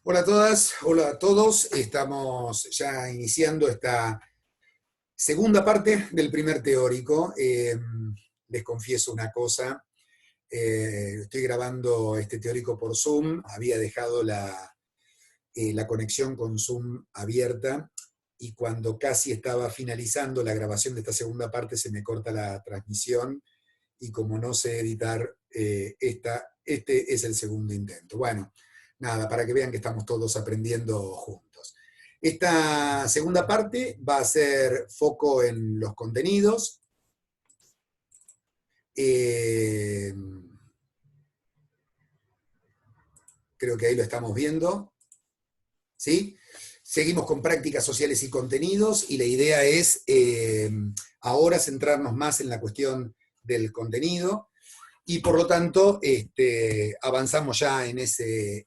Hola a todas, hola a todos. Estamos ya iniciando esta segunda parte del primer teórico. Les confieso una cosa, estoy grabando este teórico por Zoom, había dejado la conexión con Zoom abierta y cuando casi estaba finalizando la grabación de esta segunda parte se me corta la transmisión y como no sé editar, este es el segundo intento. Bueno, nada, para que vean que estamos todos aprendiendo juntos. Esta segunda parte va a ser foco en los contenidos. Creo que ahí lo estamos viendo. ¿Sí? Seguimos con prácticas sociales y contenidos y la idea es ahora centrarnos más en la cuestión del contenido. Y por lo tanto, avanzamos ya en ese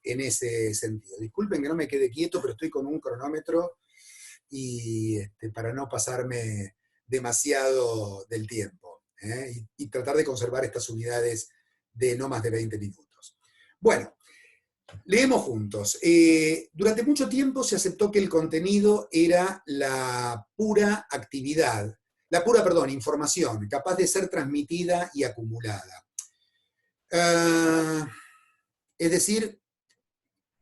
sentido. Disculpen que no me quede quieto, pero estoy con un cronómetro y para no pasarme demasiado del tiempo, y tratar de conservar estas unidades de no más de 20 minutos. Bueno, leemos juntos. Durante mucho tiempo se aceptó que el contenido era la pura actividad, información, capaz de ser transmitida y acumulada. Es decir,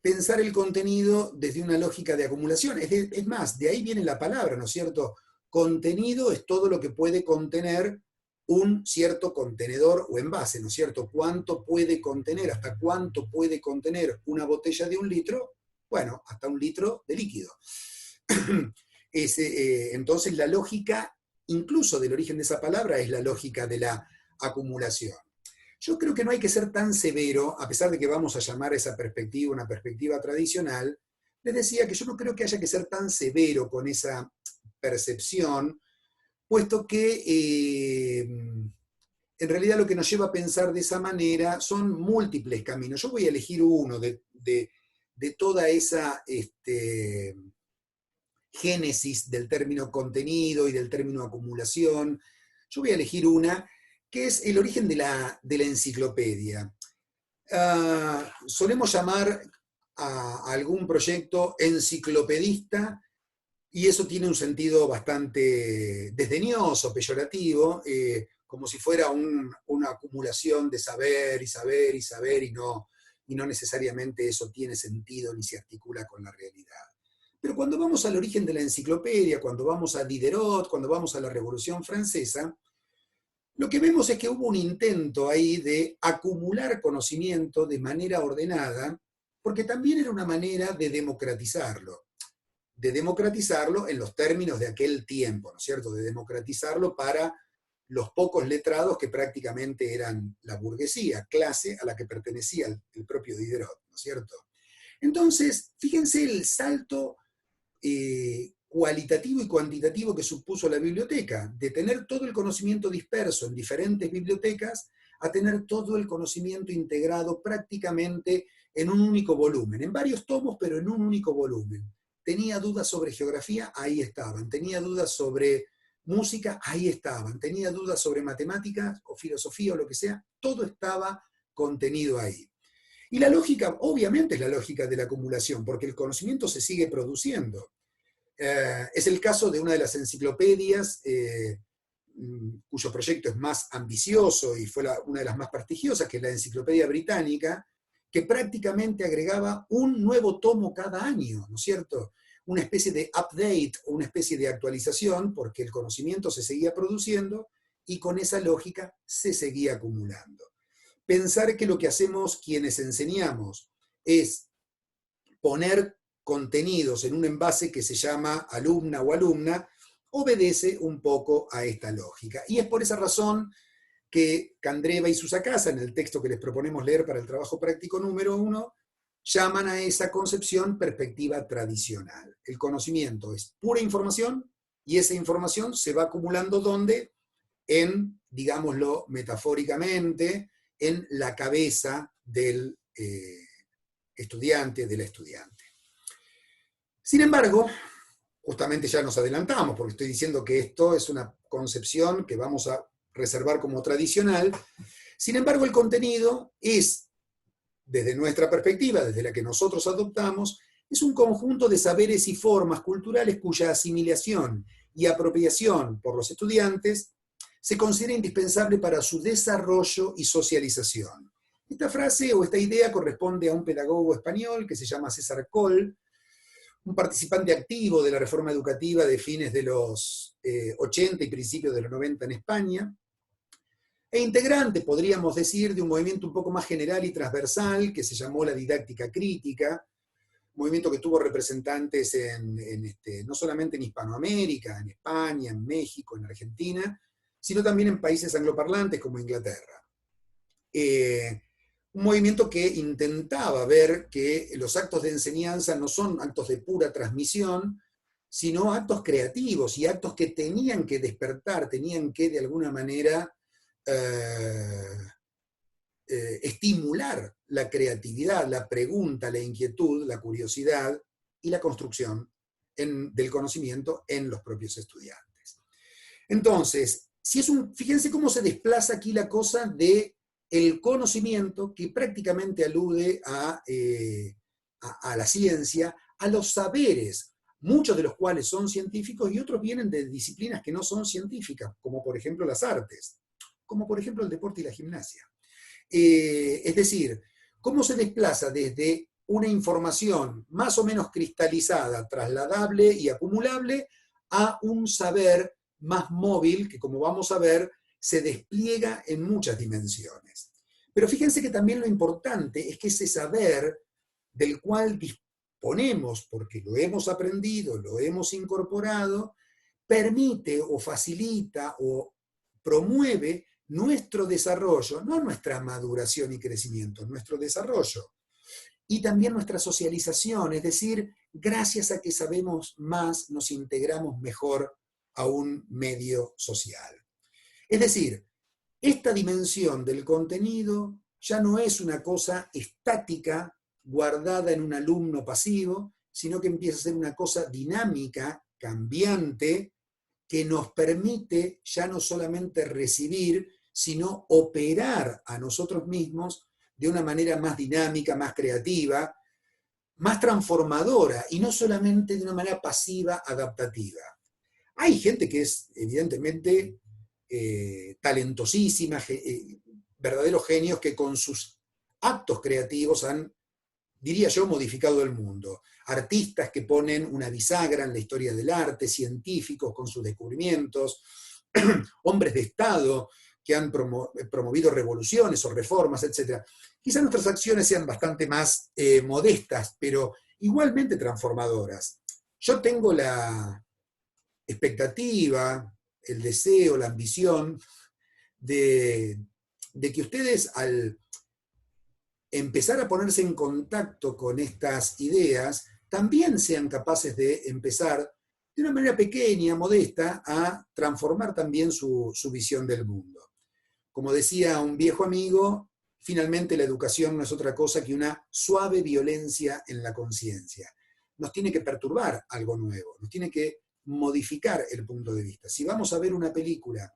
pensar el contenido desde una lógica de acumulación. Es más, de ahí viene la palabra, ¿no es cierto? Contenido es todo lo que puede contener un cierto contenedor o envase, ¿no es cierto? ¿Cuánto puede contener? ¿Hasta cuánto puede contener una botella de 1 litro? Bueno, hasta 1 litro de líquido. Entonces la lógica, incluso del origen de esa palabra, es la lógica de la acumulación. Yo creo que no hay que ser tan severo, a pesar de que vamos a llamar a esa perspectiva una perspectiva tradicional. Les decía que yo no creo que haya que ser tan severo con esa percepción, puesto que en realidad lo que nos lleva a pensar de esa manera son múltiples caminos. Yo voy a elegir uno de toda esa génesis del término contenido y del término acumulación. Yo voy a elegir una que es el origen de la enciclopedia. Solemos llamar a algún proyecto enciclopedista y eso tiene un sentido bastante desdeñoso, peyorativo, como si fuera una acumulación de saber y saber y saber y no necesariamente eso tiene sentido ni se articula con la realidad. Pero cuando vamos al origen de la enciclopedia, cuando vamos a Diderot, cuando vamos a la Revolución Francesa, lo que vemos es que hubo un intento ahí de acumular conocimiento de manera ordenada, porque también era una manera de democratizarlo en los términos de aquel tiempo, ¿no es cierto? De democratizarlo para los pocos letrados que prácticamente eran la burguesía, clase a la que pertenecía el propio Diderot, ¿no es cierto? Entonces, fíjense el salto cualitativo y cuantitativo que supuso la biblioteca, de tener todo el conocimiento disperso en diferentes bibliotecas a tener todo el conocimiento integrado prácticamente en un único volumen, en varios tomos, pero en un único volumen. Tenía dudas sobre geografía, ahí estaban. Tenía dudas sobre música, ahí estaban. Tenía dudas sobre matemáticas o filosofía o lo que sea, todo estaba contenido ahí. Y la lógica, obviamente, es la lógica de la acumulación, porque el conocimiento se sigue produciendo. Es el caso de una de las enciclopedias cuyo proyecto es más ambicioso y fue una de las más prestigiosas, que es la Enciclopedia Británica, que prácticamente agregaba un nuevo tomo cada año, ¿no es cierto? Una especie de update o una especie de actualización, porque el conocimiento se seguía produciendo y con esa lógica se seguía acumulando. Pensar que lo que hacemos quienes enseñamos es poner contenidos en un envase que se llama alumna o alumna, obedece un poco a esta lógica. Y es por esa razón que Candreva y Susakasa, en el texto que les proponemos leer para el trabajo práctico número 1, llaman a esa concepción perspectiva tradicional. El conocimiento es pura información y esa información se va acumulando ¿dónde? En, digámoslo metafóricamente, en la cabeza del estudiante, de la estudiante. Sin embargo, justamente ya nos adelantamos, porque estoy diciendo que esto es una concepción que vamos a reservar como tradicional. Sin embargo, el contenido es, desde nuestra perspectiva, desde la que nosotros adoptamos, es un conjunto de saberes y formas culturales cuya asimilación y apropiación por los estudiantes se considera indispensable para su desarrollo y socialización. Esta frase o esta idea corresponde a un pedagogo español que se llama César Coll, un participante activo de la reforma educativa de fines de los 80 y principios de los 90 en España, e integrante, podríamos decir, de un movimiento un poco más general y transversal que se llamó la didáctica crítica, movimiento que tuvo representantes no solamente en Hispanoamérica, en España, en México, en Argentina, sino también en países angloparlantes como Inglaterra. Un movimiento que intentaba ver que los actos de enseñanza no son actos de pura transmisión, sino actos creativos y actos que tenían que despertar, tenían que de alguna manera estimular la creatividad, la pregunta, la inquietud, la curiosidad y la construcción del conocimiento en los propios estudiantes. Entonces, fíjense cómo se desplaza aquí la cosa de el conocimiento, que prácticamente alude a la ciencia, a los saberes, muchos de los cuales son científicos y otros vienen de disciplinas que no son científicas, como por ejemplo las artes, como por ejemplo el deporte y la gimnasia. Es decir, cómo se desplaza desde una información más o menos cristalizada, trasladable y acumulable, a un saber más móvil que, como vamos a ver, se despliega en muchas dimensiones. Pero fíjense que también lo importante es que ese saber del cual disponemos, porque lo hemos aprendido, lo hemos incorporado, permite o facilita o promueve nuestro desarrollo, no nuestra maduración y crecimiento, nuestro desarrollo. Y también nuestra socialización, es decir, gracias a que sabemos más, nos integramos mejor a un medio social. Es decir, esta dimensión del contenido ya no es una cosa estática, guardada en un alumno pasivo, sino que empieza a ser una cosa dinámica, cambiante, que nos permite ya no solamente recibir, sino operar a nosotros mismos de una manera más dinámica, más creativa, más transformadora, y no solamente de una manera pasiva, adaptativa. Hay gente que es evidentemente talentosísima, verdaderos genios que con sus actos creativos han, diría yo, modificado el mundo. Artistas que ponen una bisagra en la historia del arte, científicos con sus descubrimientos, hombres de Estado que han promovido revoluciones o reformas, etc. Quizás nuestras acciones sean bastante más modestas, pero igualmente transformadoras. Yo tengo la expectativa, el deseo, la ambición de que ustedes, al empezar a ponerse en contacto con estas ideas, también sean capaces de empezar de una manera pequeña, modesta, a transformar también su visión del mundo. Como decía un viejo amigo, finalmente la educación no es otra cosa que una suave violencia en la conciencia. Nos tiene que perturbar algo nuevo, nos tiene que modificar el punto de vista. Si vamos a ver una película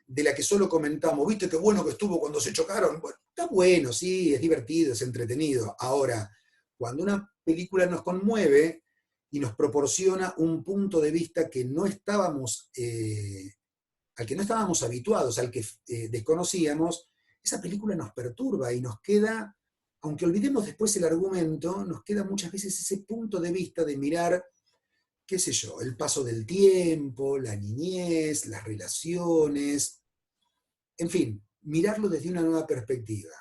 de la que solo comentamos, ¿viste qué bueno que estuvo cuando se chocaron? Bueno, está bueno, sí, es divertido, es entretenido. Ahora, cuando una película nos conmueve y nos proporciona un punto de vista que no estábamos, al que no estábamos habituados, al que desconocíamos, esa película nos perturba y nos queda, aunque olvidemos después el argumento, nos queda muchas veces ese punto de vista de mirar, qué sé yo, el paso del tiempo, la niñez, las relaciones, en fin, mirarlo desde una nueva perspectiva.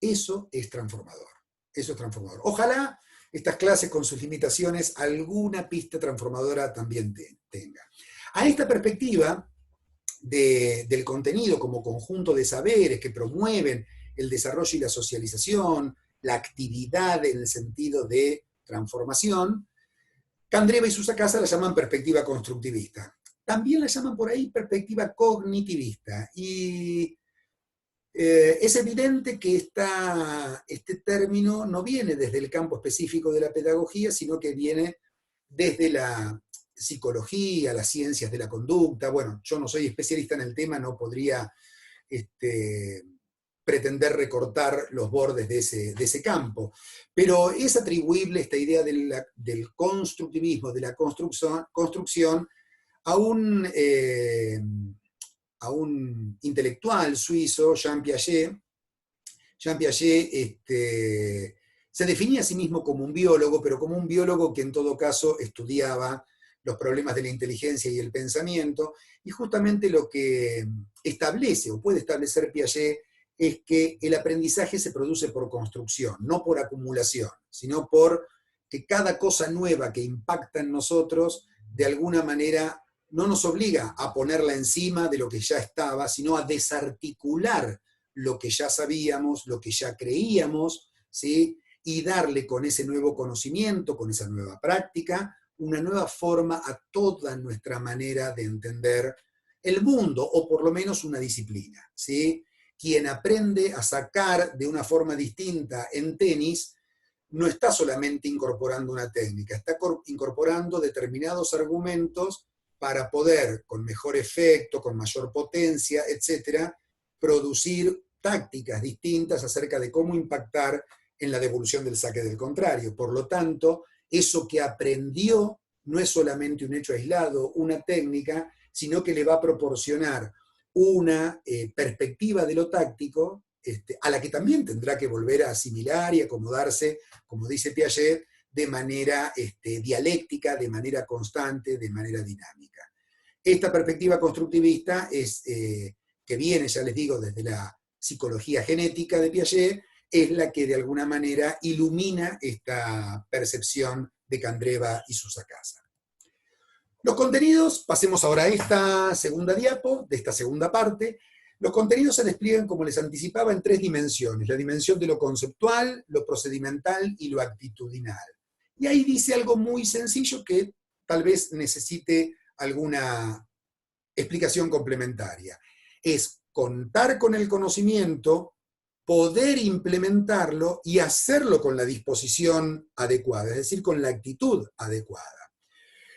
Eso es transformador. Eso es transformador. Ojalá estas clases con sus limitaciones alguna pista transformadora también tenga. A esta perspectiva del contenido como conjunto de saberes que promueven el desarrollo y la socialización, la actividad en el sentido de transformación, Candreva y Susakasa la llaman perspectiva constructivista. También la llaman por ahí perspectiva cognitivista. Y es evidente que este término no viene desde el campo específico de la pedagogía, sino que viene desde la psicología, las ciencias de la conducta. Bueno, yo no soy especialista en el tema, no podría pretender recortar los bordes de ese campo. Pero es atribuible esta idea del constructivismo, de la construcción a un intelectual suizo, Jean Piaget. Jean Piaget se definía a sí mismo como un biólogo, pero como un biólogo que en todo caso estudiaba los problemas de la inteligencia y el pensamiento, y justamente lo que establece o puede establecer Piaget es que el aprendizaje se produce por construcción, no por acumulación, sino por que cada cosa nueva que impacta en nosotros, de alguna manera, no nos obliga a ponerla encima de lo que ya estaba, sino a desarticular lo que ya sabíamos, lo que ya creíamos, ¿sí? Y darle con ese nuevo conocimiento, con esa nueva práctica, una nueva forma a toda nuestra manera de entender el mundo, o por lo menos una disciplina, ¿sí? Quien aprende a sacar de una forma distinta en tenis, no está solamente incorporando una técnica, está incorporando determinados argumentos para poder, con mejor efecto, con mayor potencia, etcétera, producir tácticas distintas acerca de cómo impactar en la devolución del saque del contrario. Por lo tanto, eso que aprendió no es solamente un hecho aislado, una técnica, sino que le va a proporcionar una perspectiva de lo táctico a la que también tendrá que volver a asimilar y acomodarse, como dice Piaget, de manera dialéctica, de manera constante, de manera dinámica. Esta perspectiva constructivista es, que viene, ya les digo, desde la psicología genética de Piaget, es la que de alguna manera ilumina esta percepción de Candreva y Susakasa. Los contenidos, pasemos ahora a esta segunda diapo, de esta segunda parte. Los contenidos se despliegan, como les anticipaba, en tres dimensiones: la dimensión de lo conceptual, lo procedimental y lo actitudinal. Y ahí dice algo muy sencillo que tal vez necesite alguna explicación complementaria. Es contar con el conocimiento, poder implementarlo y hacerlo con la disposición adecuada, es decir, con la actitud adecuada.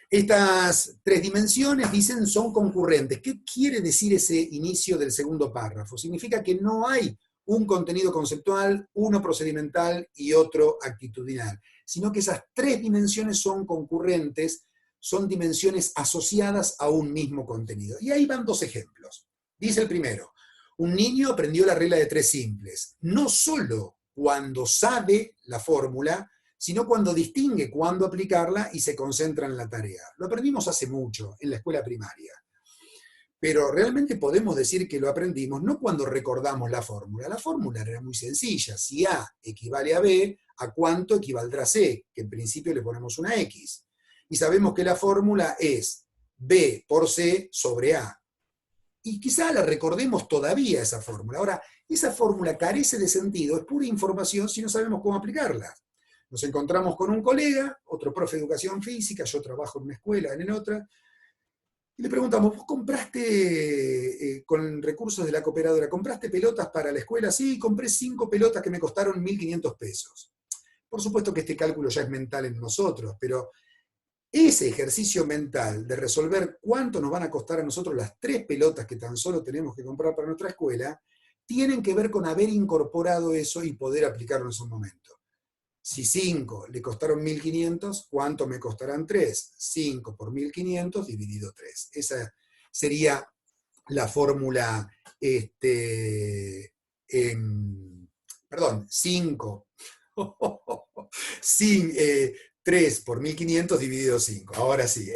Estas tres dimensiones, dicen, son concurrentes. ¿Qué quiere decir ese inicio del segundo párrafo? Significa que no hay un contenido conceptual, uno procedimental y otro actitudinal, sino que esas tres dimensiones son concurrentes, son dimensiones asociadas a un mismo contenido. Y ahí van dos ejemplos. Dice el primero: un niño aprendió la regla de tres simples, no solo cuando sabe la fórmula, sino cuando distingue cuándo aplicarla y se concentra en la tarea. Lo aprendimos hace mucho, en la escuela primaria. Pero realmente podemos decir que lo aprendimos no cuando recordamos la fórmula. La fórmula era muy sencilla. Si A equivale a B, ¿a cuánto equivaldrá C? Que en principio le ponemos una X. Y sabemos que la fórmula es B por C sobre A. Y quizá la recordemos todavía esa fórmula. Ahora, esa fórmula carece de sentido, es pura información si no sabemos cómo aplicarla. Nos encontramos con un colega, otro profe de educación física, yo trabajo en una escuela, en otra, y le preguntamos: ¿vos compraste, con recursos de la cooperadora, compraste pelotas para la escuela? Sí, compré 5 pelotas que me costaron 1.500 pesos. Por supuesto que este cálculo ya es mental en nosotros, pero ese ejercicio mental de resolver cuánto nos van a costar a nosotros las 3 pelotas que tan solo tenemos que comprar para nuestra escuela, tienen que ver con haber incorporado eso y poder aplicarlo en su momento. Si 5 le costaron 1.500, ¿cuánto me costarán 3? 5 por 1.500 dividido 3. Esa sería la fórmula, perdón, 5, 3 por 1.500 dividido 5. Ahora sí,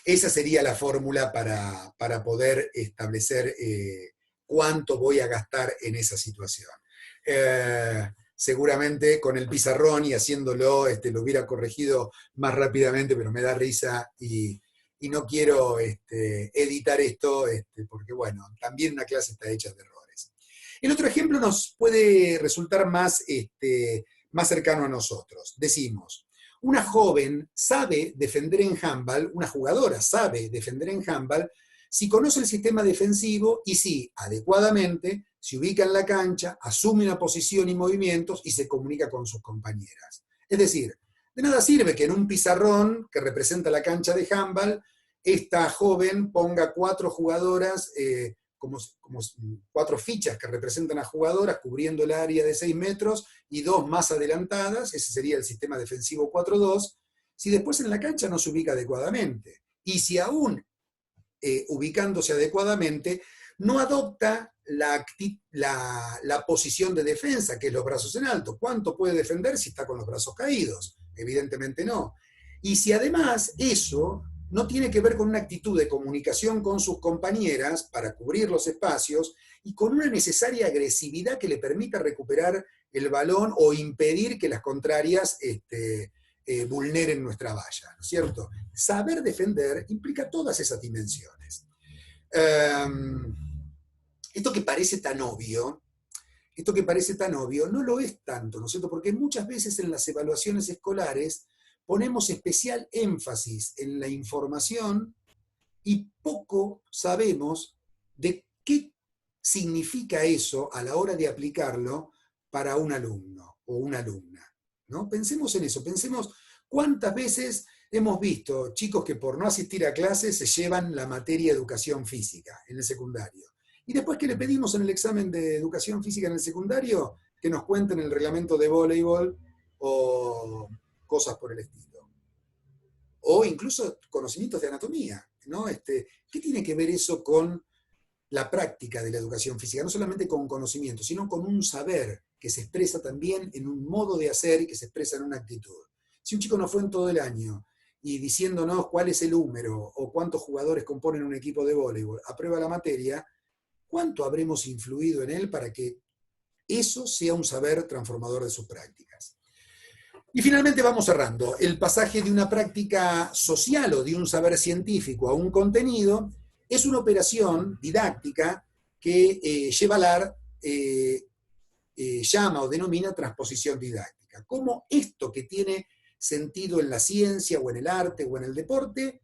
esa sería la fórmula para poder establecer cuánto voy a gastar en esa situación. Seguramente con el pizarrón y haciéndolo lo hubiera corregido más rápidamente, pero me da risa y no quiero editar esto, porque bueno, también una clase está hecha de errores. El otro ejemplo nos puede resultar más cercano a nosotros. Decimos: una joven sabe defender en handball, una jugadora sabe defender en handball, si conoce el sistema defensivo y si, adecuadamente, se ubica en la cancha, asume una posición y movimientos y se comunica con sus compañeras. Es decir, de nada sirve que en un pizarrón que representa la cancha de handball, esta joven ponga 4 jugadoras como 4 fichas que representan a jugadoras cubriendo el área de 6 metros y 2 más adelantadas, ese sería el sistema defensivo 4-2, si después en la cancha no se ubica adecuadamente. Y si aún ubicándose adecuadamente, no adopta la posición de defensa, que es los brazos en alto. ¿Cuánto puede defender si está con los brazos caídos? Evidentemente no. Y si además eso no tiene que ver con una actitud de comunicación con sus compañeras para cubrir los espacios y con una necesaria agresividad que le permita recuperar el balón o impedir que las contrarias vulneren nuestra valla, ¿no es cierto? Saber defender implica todas esas dimensiones. Esto que parece tan obvio, no lo es tanto, ¿no es cierto? Porque muchas veces en las evaluaciones escolares ponemos especial énfasis en la información y poco sabemos de qué significa eso a la hora de aplicarlo para un alumno o una alumna, ¿no? Pensemos en eso, pensemos cuántas veces hemos visto chicos que por no asistir a clases se llevan la materia educación física en el secundario. Y después que le pedimos en el examen de educación física en el secundario, que nos cuenten el reglamento de voleibol o cosas por el estilo. O incluso conocimientos de anatomía, ¿no? ¿Qué tiene que ver eso con la práctica de la educación física? No solamente con conocimiento, sino con un saber que se expresa también en un modo de hacer y que se expresa en una actitud. Si un chico no fue en todo el año y diciéndonos cuál es el número o cuántos jugadores componen un equipo de voleibol, aprueba la materia, ¿cuánto habremos influido en él para que eso sea un saber transformador de sus prácticas? Y finalmente vamos cerrando. El pasaje de una práctica social o de un saber científico a un contenido es una operación didáctica que Yevalar llama o denomina transposición didáctica. Cómo esto que tiene sentido en la ciencia o en el arte o en el deporte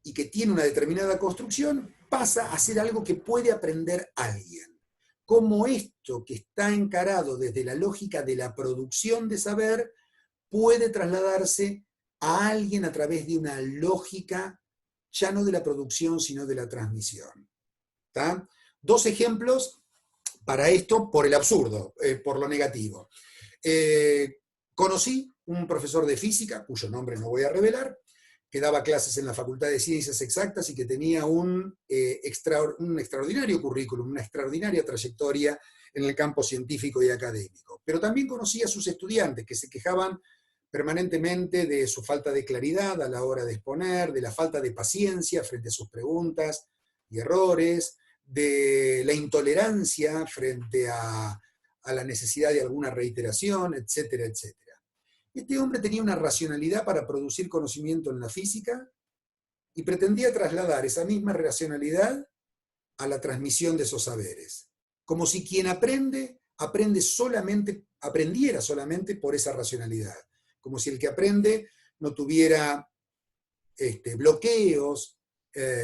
y que tiene una determinada construcción pasa a ser algo que puede aprender alguien. Cómo esto que está encarado desde la lógica de la producción de saber puede trasladarse a alguien a través de una lógica ya no de la producción, sino de la transmisión. ¿Tá? 2 ejemplos para esto por el absurdo, por lo negativo. Conocí un profesor de física, cuyo nombre no voy a revelar, que daba clases en la Facultad de Ciencias Exactas y que tenía un extraordinario currículum, una extraordinaria trayectoria en el campo científico y académico. Pero también conocí a sus estudiantes que se quejaban permanentemente de su falta de claridad a la hora de exponer, de la falta de paciencia frente a sus preguntas y errores, de la intolerancia frente a la necesidad de alguna reiteración, etcétera, etcétera. Este hombre tenía una racionalidad para producir conocimiento en la física y pretendía trasladar esa misma racionalidad a la transmisión de esos saberes. Como si quien aprendiera solamente por esa racionalidad. Como si el que aprende no tuviera bloqueos,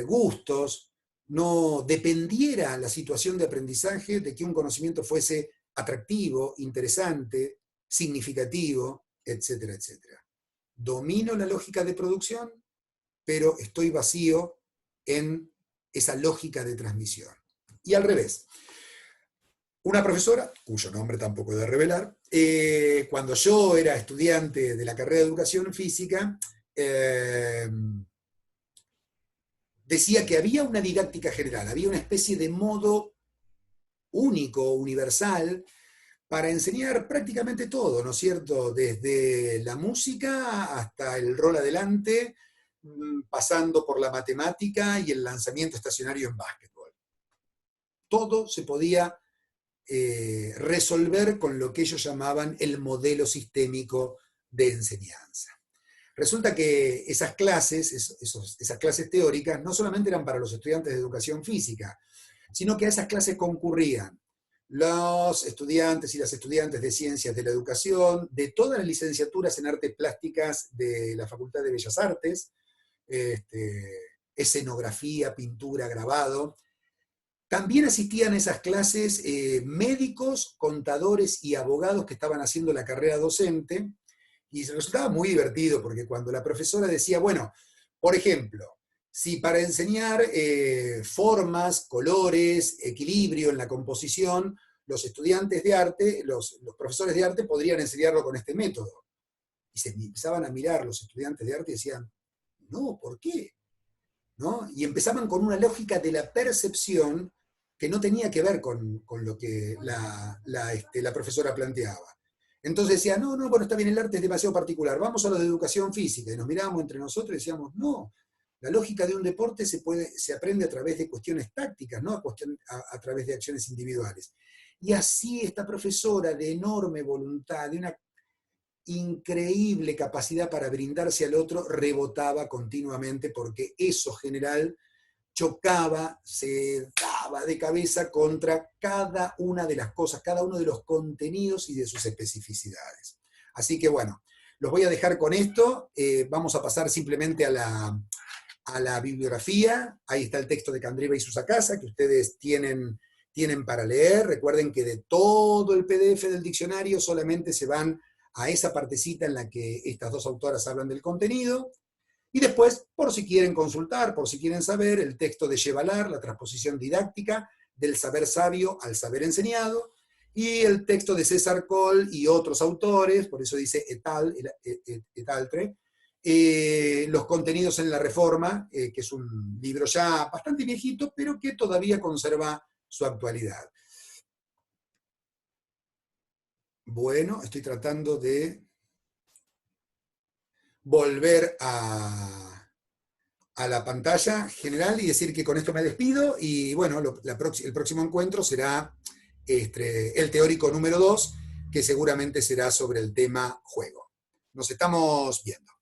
gustos, no dependiera la situación de aprendizaje de que un conocimiento fuese atractivo, interesante, significativo, etcétera, etcétera. Domino la lógica de producción, pero estoy vacío en esa lógica de transmisión. Y al revés. Una profesora, cuyo nombre tampoco he de revelar, cuando yo era estudiante de la carrera de educación física, decía que había una didáctica general, había una especie de modo único, universal, para enseñar prácticamente todo, ¿no es cierto? Desde la música hasta el rol adelante, pasando por la matemática y el lanzamiento estacionario en básquetbol. Todo se podía resolver con lo que ellos llamaban el modelo sistémico de enseñanza. Resulta que esas clases, esas clases teóricas, no solamente eran para los estudiantes de educación física, sino que a esas clases concurrían los estudiantes y las estudiantes de Ciencias de la Educación, de todas las licenciaturas en Artes Plásticas de la Facultad de Bellas Artes, escenografía, pintura, grabado. También asistían a esas clases médicos, contadores y abogados que estaban haciendo la carrera docente, y resultaba muy divertido porque cuando la profesora decía, bueno, por ejemplo, Si para enseñar formas, colores, equilibrio en la composición, los estudiantes de arte, los profesores de arte podrían enseñarlo con este método. Y se empezaban a mirar los estudiantes de arte y decían, no, ¿por qué? ¿No? Y empezaban con una lógica de la percepción que no tenía que ver con lo que la profesora planteaba. Entonces decía, no, no, bueno, está bien, el arte es demasiado particular, vamos a lo de educación física. Y nos mirábamos entre nosotros y decíamos, no, la lógica de un deporte se aprende a través de cuestiones tácticas, no a través de acciones individuales. Y así esta profesora de enorme voluntad, de una increíble capacidad para brindarse al otro, rebotaba continuamente porque eso general chocaba, se daba de cabeza contra cada una de las cosas, cada uno de los contenidos y de sus especificidades. Así que bueno, los voy a dejar con esto, vamos a pasar simplemente a la bibliografía. Ahí está el texto de Candreva y Susakasa, que ustedes tienen para leer. Recuerden que de todo el PDF del diccionario solamente se van a esa partecita en la que estas dos autoras hablan del contenido. Y después, por si quieren consultar, por si quieren saber, el texto de Chevalar, la transposición didáctica del saber sabio al saber enseñado, y el texto de César Coll y otros autores, por eso dice et altre, los contenidos en la Reforma, que es un libro ya bastante viejito, pero que todavía conserva su actualidad. Bueno, estoy tratando de volver a la pantalla general y decir que con esto me despido, y bueno, el próximo encuentro será el teórico número 2, que seguramente será sobre el tema juego. Nos estamos viendo.